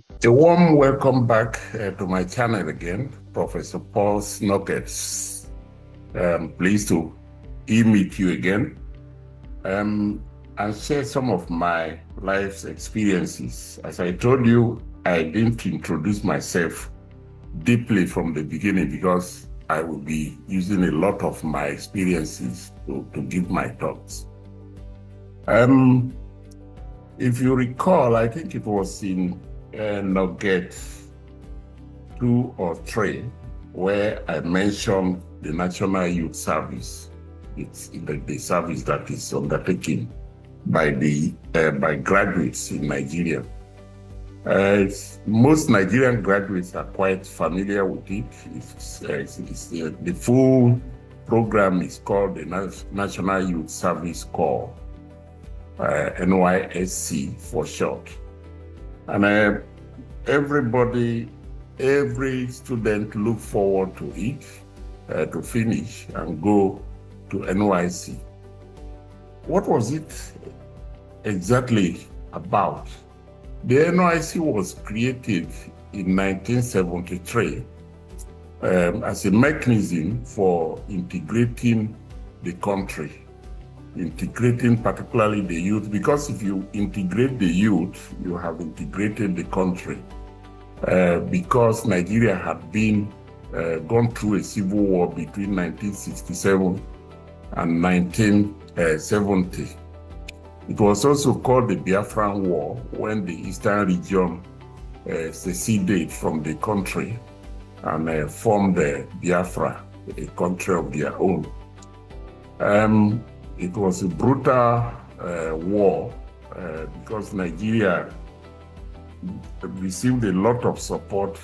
A warm welcome back to my channel again, Professor Paul Nugget. Pleased to meet you again and share some of my life's experiences. As I told you, I didn't introduce myself deeply from the beginning because I will be using a lot of my experiences to give my thoughts. If you recall, I think it was in Nugget 2 or 3 where I mentioned the National Youth Service. It's the service that is undertaken by by graduates in Nigeria. Most Nigerian graduates are quite familiar with it. The full program is called the National Youth Service Corps, NYSC for short. And every student look forward to it, to finish and go to NYSC. What was it exactly about? The NYSC was created in 1973 as a mechanism for integrating the country, integrating particularly the youth, because if you integrate the youth, you have integrated the country. Because Nigeria had been gone through a civil war between 1967 and 1970. It was also called the Biafran War when the Eastern region seceded from the country and formed Biafra, a country of their own. It was a brutal war because Nigeria received a lot of support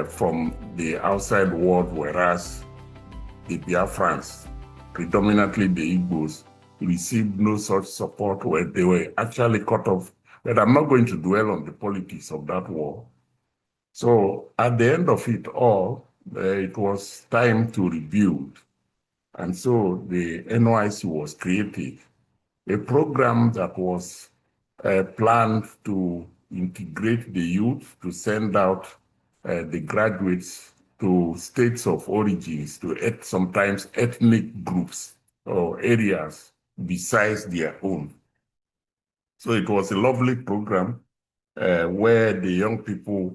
from the outside world, whereas the Biafrans, predominantly the Igbos, received no such support, where they were actually cut off. But I'm not going to dwell on the politics of that war. So at the end of it all, it was time to rebuild. And so the NYSC was created, a program that was planned to integrate the youth, to send out the graduates to states of origins, to sometimes ethnic groups or areas besides their own. So it was a lovely program where the young people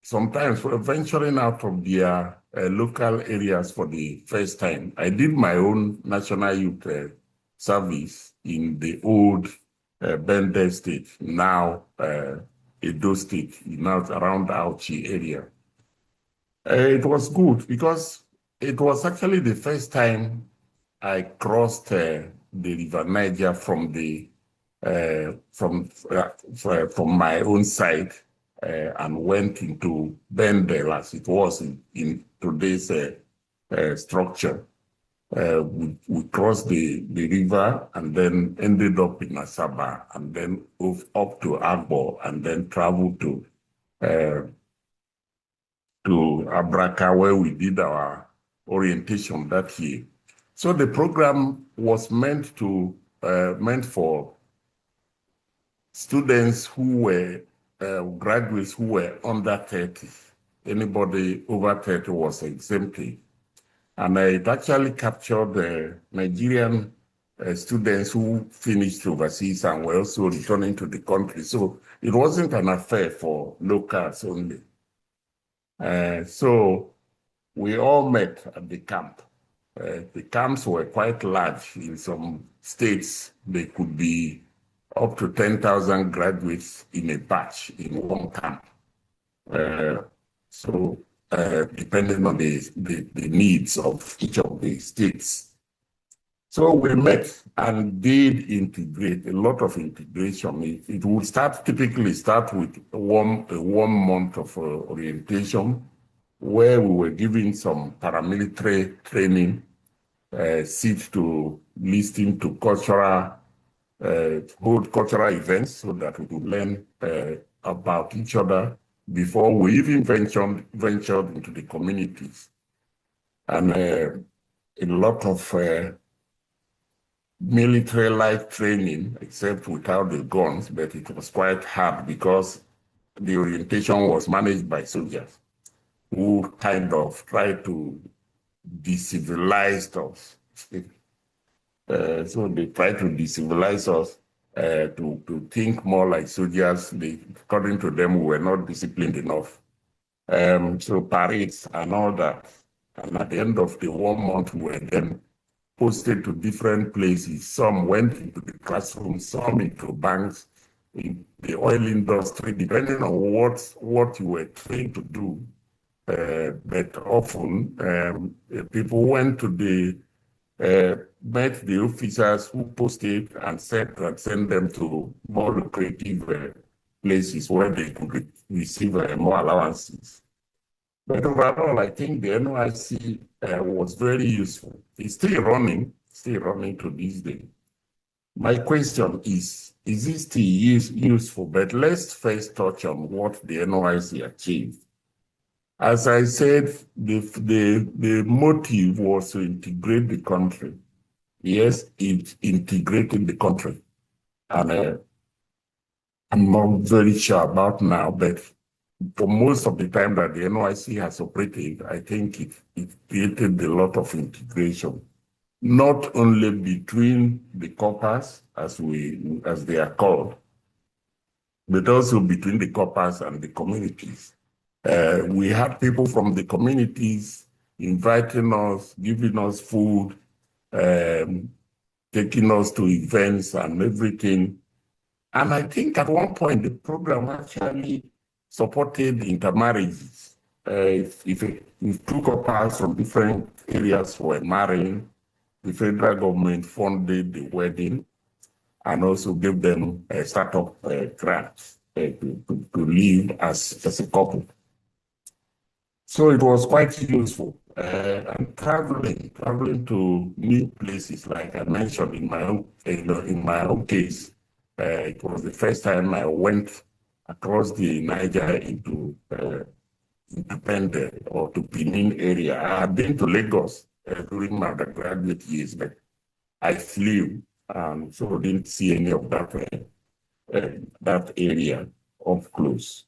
sometimes were venturing out of their local areas for the first time. I did my own National Youth Service in the old Bende State, now Edo State, now around Auchi area. It was good because it was actually the first time I crossed the River Niger from my own side and went into Bende, as it was in today's structure. We crossed the river and then ended up in Asaba and then up to Agbo and then traveled to Abraka, where we did our orientation that year. So the program was meant for students who were graduates who were under 30. Anybody over 30 was exempted. And it actually captured the Nigerian students who finished overseas and were also returning to the country. So it wasn't an affair for locals only. So we all met at the camp. The camps were quite large. In some states, they could be up to 10,000 graduates in a batch in one camp. Depending on the needs of each of the states. So we met and did integrate, a lot of integration. It would typically start with a 1 month of orientation, where we were giving some paramilitary training, sit to listen to hold cultural events so that we could learn about each other before we even ventured into the communities. And a lot of military life training, except without the guns, but it was quite hard because the orientation was managed by soldiers who kind of tried to decivilize us. So they tried to decivilize us to think more like soldiers. According to them, we were not disciplined enough. So parades and all that. And at the end of the 1 month, we were then posted to different places. Some went into the classroom, some into banks, in the oil industry, depending on what you were trained to do. But often people went to met the officers who posted and sent them to more lucrative places where they could receive more allowances. But overall, I think the NYSC was very useful. It's still running to this day. My question is it still useful? But let's first touch on what the NYSC achieved. As I said, the motive was to integrate the country. Yes, it integrated the country. And I'm not very sure about now, but for most of the time that the NYSC has operated, I think it created a lot of integration, not only between the corpers, as they are called, but also between the corpers and the communities. We had people from the communities inviting us, giving us food, taking us to events and everything. And I think at one point the program actually supported intermarriages. If two couples from different areas were marrying, the federal government funded the wedding and also gave them a startup grant to live as a couple. So it was quite useful. And traveling to new places, like I mentioned in my own case, it was the first time I went across the Niger into Pende or to Benin area. I had been to Lagos during my undergraduate years, but I flew, so didn't see any of that area up close.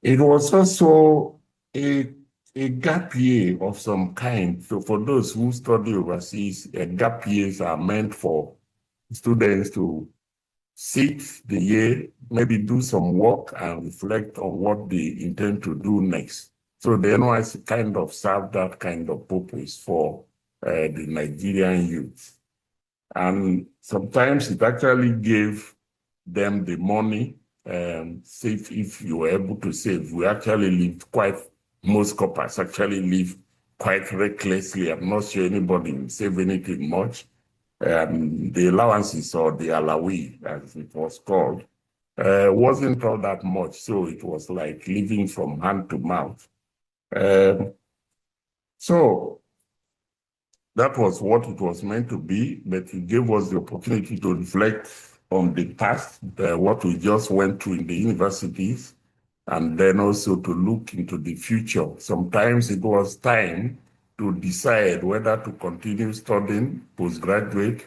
It was also a gap year of some kind. So for those who study overseas, gap years are meant for students to sit the year, maybe do some work and reflect on what they intend to do next. So the NYSC kind of served that kind of purpose for the Nigerian youth. And sometimes it actually gave them the money, save if you were able to save. We actually lived most couples actually live quite recklessly. I'm not sure anybody will save anything much. The allowances, or the alawi, as it was called, wasn't all that much. So it was like living from hand to mouth. So that was what it was meant to be, but it gave us the opportunity to reflect on the past, what we just went through in the universities, and then also to look into the future. Sometimes it was time to decide whether to continue studying postgraduate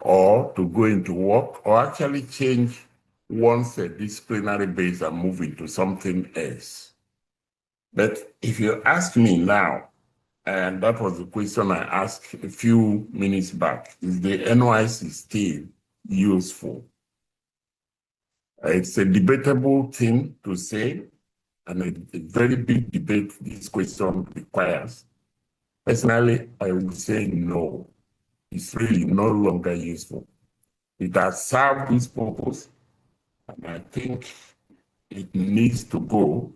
or to go into work, or actually change one's disciplinary base and move into something else. But if you ask me now, and that was the question I asked a few minutes back, is the NYSC still useful? It's a debatable thing to say, and a very big debate this question requires. Personally, I would say no. It's really no longer useful. It has served its purpose, and I think it needs to go.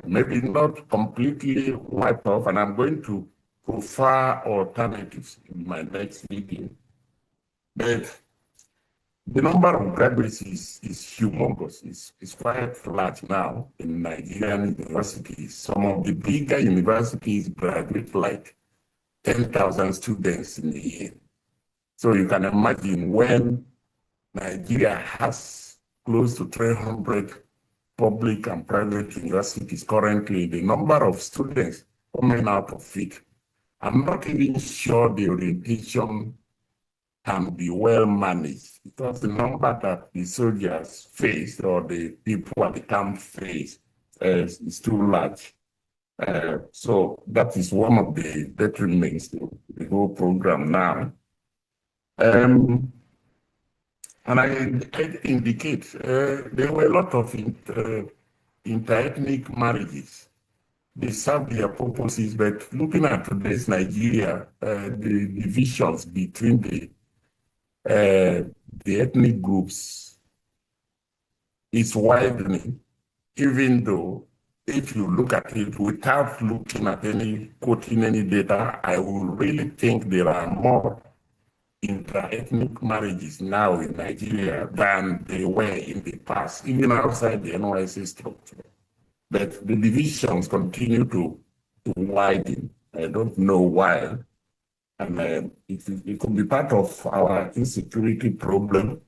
Maybe not completely wiped off, and I'm going to profile alternatives in my next meeting. But the number of graduates is humongous. It's quite large now in Nigerian universities. Some of the bigger universities graduate like 10,000 students in a year. So you can imagine when Nigeria has close to 300 public and private universities currently, the number of students coming out of it, I'm not even sure the orientation can be well managed, because the number that the soldiers face or the people at the camp face is too large. So that is one of the detriments to the whole program now. And I indicate there were a lot of inter-ethnic marriages. They serve their purposes, but looking at today's Nigeria, the divisions between the ethnic groups is widening, even though if you look at it without looking at quoting any data, I will really think there are more inter-ethnic marriages now in Nigeria than they were in the past, even outside the NYSC structure. But the divisions continue to widen. I don't know why. And it could be part of our insecurity problem.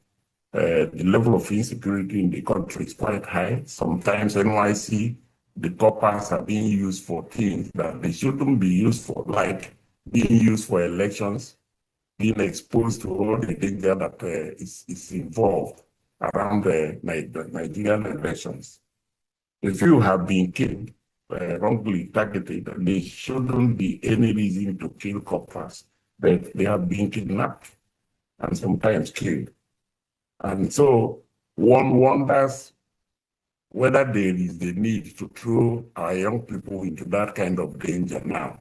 The level of insecurity in the country is quite high. Sometimes NYC, the coppers are being used for things that they shouldn't be used for, like being used for elections, being exposed to all the danger that is involved around the Nigerian elections. If you have been killed, wrongly targeted, there shouldn't be any reason to kill coppers, but they have been kidnapped and sometimes killed. And so one wonders whether there is the need to throw our young people into that kind of danger now.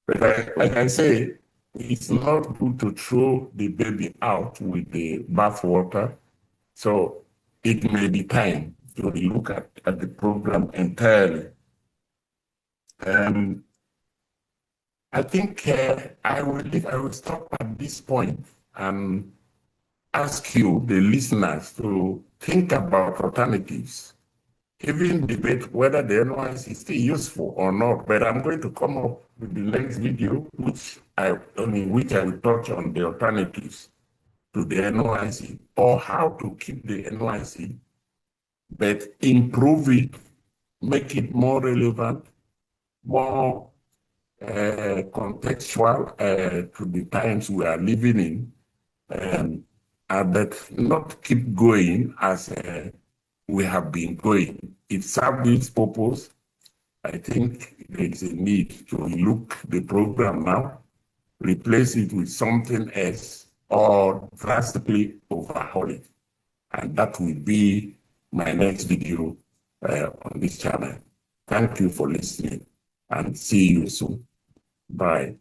But like I say, it's not good to throw the baby out with the bathwater. So it may be time to look at the program entirely. I think I will stop at this point and ask you, the listeners, to think about alternatives, even debate whether the NYSC is still useful or not. But I'm going to come up with the next video, which I will touch on the alternatives to the NYSC, or how to keep the NYSC, but improve it, make it more relevant, more contextual to the times we are living in, but not keep going as we have been going. It served its purpose. I think there is a need to look the program now, replace it with something else, or drastically overhaul it. And that will be my next video on this channel. Thank you for listening, and see you soon. Bye.